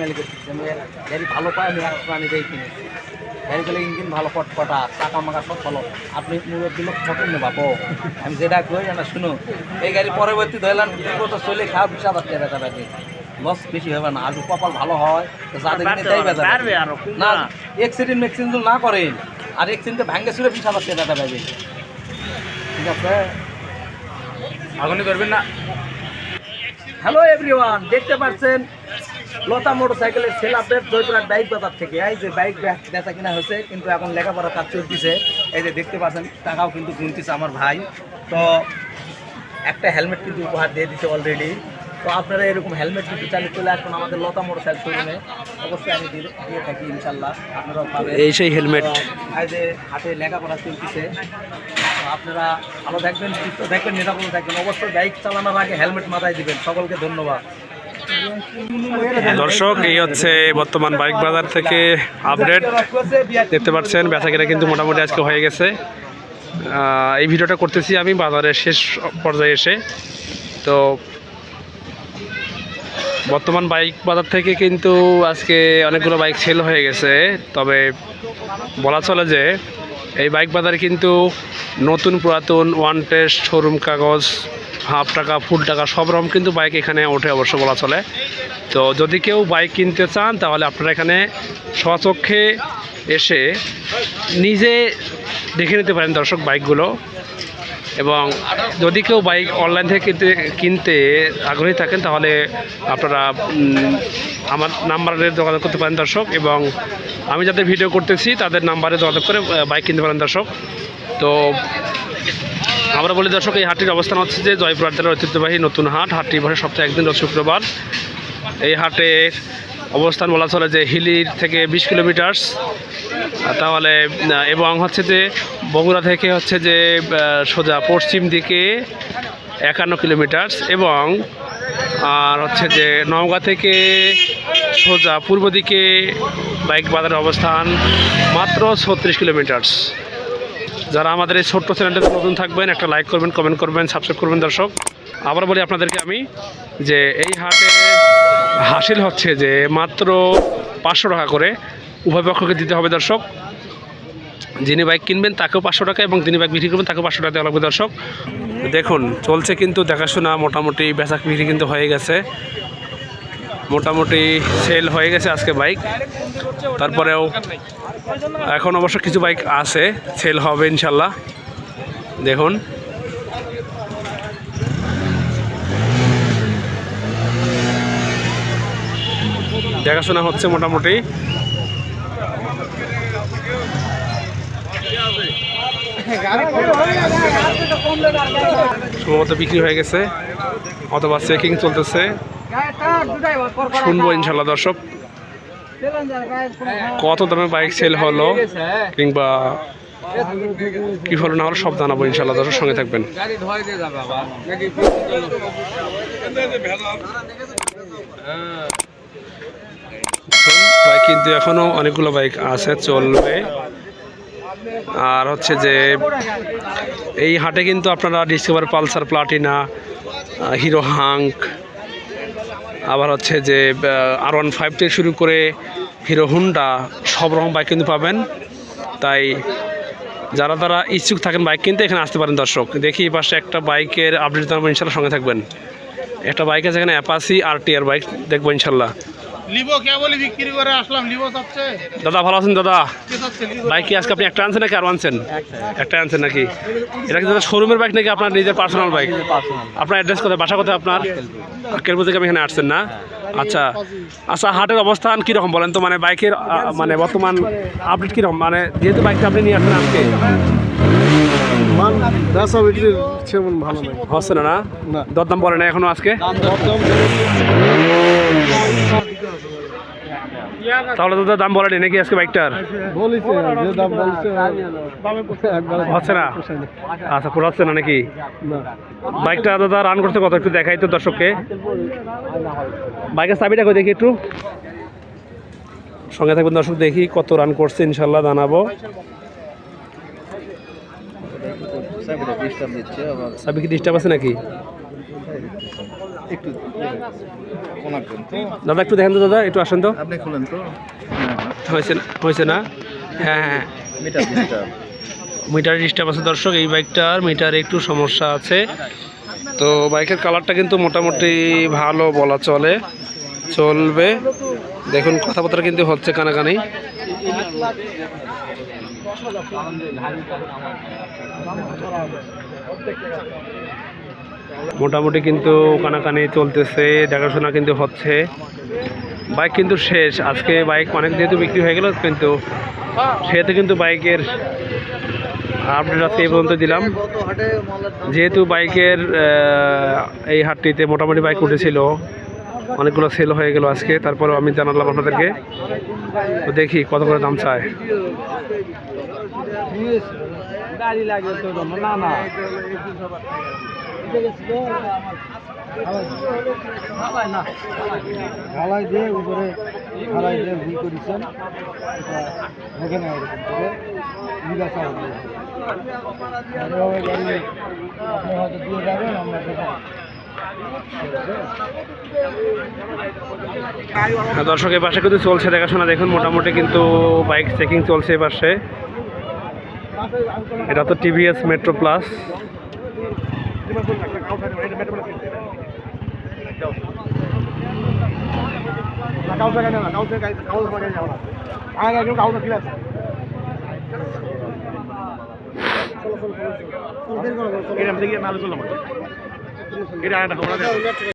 মালিকের গাড়ি ভালো পায় আমি একশো আমি দিয়ে কিনেছি গাড়িগুলো ইঞ্জিন ভালো পটপটা টাকা মাকা সব ভালো আপনি মুরব্বী লোক ঠকেন না বাবু আমি যেটা কই না শুনো এই গাড়ি পরবর্তী ধরলাম 2 বছর চলে খাওয়া 20,000 টাকা বেচা লস বেশি হবে না আর কপাল ভালো হয় তো যাদের কিনে তাই বেচা না এক্সিডেন্ট ম্যাক্সিডেন্ট না করেন আর এক্সিডেন্টে ভাঙ্গে ছিল 20,000 টাকা বেচা ঠিক আছে আগুনি করবেন না। হ্যালো এভরিওয়ান, দেখতে পাচ্ছেন লতা মোটরসাইকেলের সেল আপডেট জয়পুরহাট বাইক বাজার থেকে। এই যে বাইক বেচা কিনা হয়েছে কিন্তু এখন লেখাপড়ার কাজ চলতেছে। এই যে দেখতে পাচ্ছেন টাকাও কিন্তু গুনতেছে আমার ভাই। তো একটা হেলমেট কিন্তু উপহার দিয়ে দিচ্ছে অলরেডি। তো আপনারা এরকম হেলমেট কিন্তু চালিয়ে চলে আসুন আমাদের লতা মোটরসাইকেল শোরুমে, অবশ্যই আমি দিয়ে থাকি ইনশাল্লাহ, আপনারাও পাবেন এই সেই হেলমেট। এই যে হাতে লেখাপড়া চলতেছে, আপনারা ভালো থাকবেন, সুস্থ থাকবেন, নিরাপদ থাকবেন। অবশ্যই বাইক চালানোর আগে হেলমেট মাথায় দিবেন। সকলকে ধন্যবাদ। দর্শক, এই হচ্ছে বর্তমান বাইক বাজার থেকে আপডেট। দেখতে পাচ্ছেন বেচাকেনা কিন্তু মোটামুটি আজকে হয়ে গেছে। এই ভিডিওটা করতেছি আমি বাজারের শেষ পর্যায়ে এসে। তো বর্তমান বাইক বাজার থেকে কিন্তু আজকে অনেকগুলো বাইক সেল হয়ে গেছে। তবে বলা চলে যে এই বাইক বাজারে কিন্তু নতুন পুরাতন ওয়ান টেস্ট শোরুম কাগজ হাফ টাকা ফুল টাকা সব রকম কিন্তু বাইক এখানে ওঠে অবশ্য বলা চলে। তো যদি কেউ বাইক কিনতে চান তাহলে আপনারা এখানে স্বচক্ষে এসে নিজে দেখে নিতে পারেন দর্শক বাইকগুলো। এবং যদি কেউ বাইক অনলাইন থেকে কিনতে আগ্রহী থাকেন তাহলে আপনারা আমার নাম্বারে যোগাযোগ করতে পারেন দর্শক, এবং আমি যাদের ভিডিও করতেছি তাদের নাম্বারে যোগাযোগ করে বাইক কিনতে পারেন দর্শক। তো আমরা বলি দর্শক, এই হাটটির অবস্থান হচ্ছে যে জয়পুরহাট জেলার ঐতিহ্যবাহী নতুন হাট। হাটটি বসে সপ্তাহে একদিন রোজ শুক্রবার। এই হাটের অবস্থান বলা চলে যে হিলির থেকে 20 কিলোমিটার, তাহলে এবং হচ্ছে যে বগুড়া থেকে হচ্ছে যে সোজা পশ্চিম দিকে 51 কিলোমিটার, এবং আর হচ্ছে যে নওগাঁ থেকে সোজা পূর্ব দিকে বাইক বাজারের অবস্থান মাত্র 36 কিলোমিটার। যারা আমাদের এই ছোট্ট চ্যানেলটাতে নতুন থাকবেন একটা লাইক করবেন, কমেন্ট করবেন, সাবস্ক্রাইব করবেন দর্শক। আবার বলি আপনাদেরকে আমি যে এই হাটে হাসিল হচ্ছে যে মাত্র 500 টাকা করে উভয় পক্ষকে দিতে হবে দর্শক। যিনি বাইক কিনবেন তাকেও 500 টাকা, এবং যিনি বাইক বিক্রি করবেন তাকেও 500 টাকা দেওয়া লাগবে দর্শক। দেখুন চলছে কিন্তু দেখাশোনা, মোটামুটি বেচা বিক্রি কিন্তু হয়ে গেছে, মোটামুটি সেল হয়ে গেছে আজকে বাইক। তারপরেও এখন অবশ্য কিছু বাইক আছে, সেল হবে ইনশাল্লাহ। দেখুন দেখাশোনা হচ্ছে মোটামুটি। সম্ভবত বিক্রি হয়ে গেছে অথবা চেকিং চলতেছে, শুনবো ইনশাল্লাহ দর্শক কত দামে বাইক সেল হলো কিংবা কি হলো না হলো সব জানাবো ইনশাল্লাহ দর্শক, সঙ্গে থাকবেন। বাইক কিন্তু এখনো অনেকগুলো বাইক আছে, চলবে। আর হচ্ছে যে এই হাটে কিন্তু আপনারা discover, Pulsar, Platina, hero hunk, আবার হচ্ছে যে R15 থেকে শুরু করে হিরো হুন্ডা সব রকম বাইক কিন্তু পাবেন। তাই যারা ইচ্ছুক থাকেন বাইক কিনতে এখানে আসতে পারেন দর্শক। দেখি এই পাশে একটা বাইকের আপডেট জানাবো ইনশাল্লাহ, সঙ্গে থাকবেন। একটা বাইক আছে এখানে অ্যাপাচি RTR বাইক, দেখবো ইনশাল্লাহ। দাদা ভালো আছেন দাদা? বাইক কি আজকে আপনি একটা আনছেন নাকি আরো আনছেন? একটা আনছেন নাকি? এটা কি দাদা শোরুমের বাইক নাকি আপনার নিজের পার্সোনাল বাইক? আপনার অ্যাড্রেস কোথায়, বাসা কোথায় আপনার? কেরপুর থেকে আপনি এখানে আসছেন না? আচ্ছা আচ্ছা, হাটের অবস্থান কীরকম বলেন তো, মানে বাইকের মানে বর্তমান আপডেট কীরকম, মানে যেহেতু বাইকটা আপনি নিয়ে আসছেন আজকে ভালো হচ্ছে না, না দরদাম বলে না এখনো আজকে? তাহলে তো দাম বলেনি নাকি আজকে বাইকটার? হচ্ছে না? আচ্ছা পুরো হচ্ছে না নাকি? বাইকটা দাদা রান করতে কত একটু দেখাই তো দর্শককে। বাইকের চাবিটা কই দেখি একটু, সঙ্গে থাকবেন দর্শক, দেখি কত রান করছে ইনশাল্লাহ জানাবো। চাবি কি ডিস্টার্ব আছে নাকি? ওনারজন তো দাদা একটু দেখেন তো, দাদা একটু আসেন তো। আপনি খুলেন তো। হয়েছে না? হ্যাঁ হ্যাঁ, মিটার ডিস্টার্ব। মিটার ডিস্টার্ব আছে দর্শক, এই বাইকটার মিটারে একটু সমস্যা আছে। তো বাইকের কালারটা কিন্তু মোটামুটি ভালো বলা চলবে। দেখুন কথাবার্তা কিন্তু হচ্ছে কানাকানি। মোটামুটি কিন্তু কানাকানি চলতেছে, দেখাশোনা কিন্তু হচ্ছে। বাইক কিন্তু শেষ আজকে, বাইক অনেক যেহেতু বিক্রি হয়ে গেল, কিন্তু সেহেতু কিন্তু বাইকের আপডেট আজকে এই পর্যন্ত দিলাম। যেহেতু বাইকের এই হাটটিতে মোটামুটি বাইক উঠেছিল, অনেকগুলো সেল হয়ে গেল আজকে, তারপরেও আমি জানালাম আপনাদেরকে। তো দেখি কত করে দাম চায়। ঢালাই দিয়ে উপরে ঢালাই দিয়ে ভুল করেছেন, এটা হবে না এরকম করে জিজ্ঞাসা হবে। গাড়ি আপনি হয়তো দিয়ে যাবেন, আমরা দেখাবো। হ্যাঁ দর্শক, এ পাশে কিন্তু চলছে দেখাশোনা। দেখুন মোটামুটি কিন্তু বাইক চেকিং চলছে এ পাশে। এটা তো টিভিএস মেট্রো প্লাস। চলো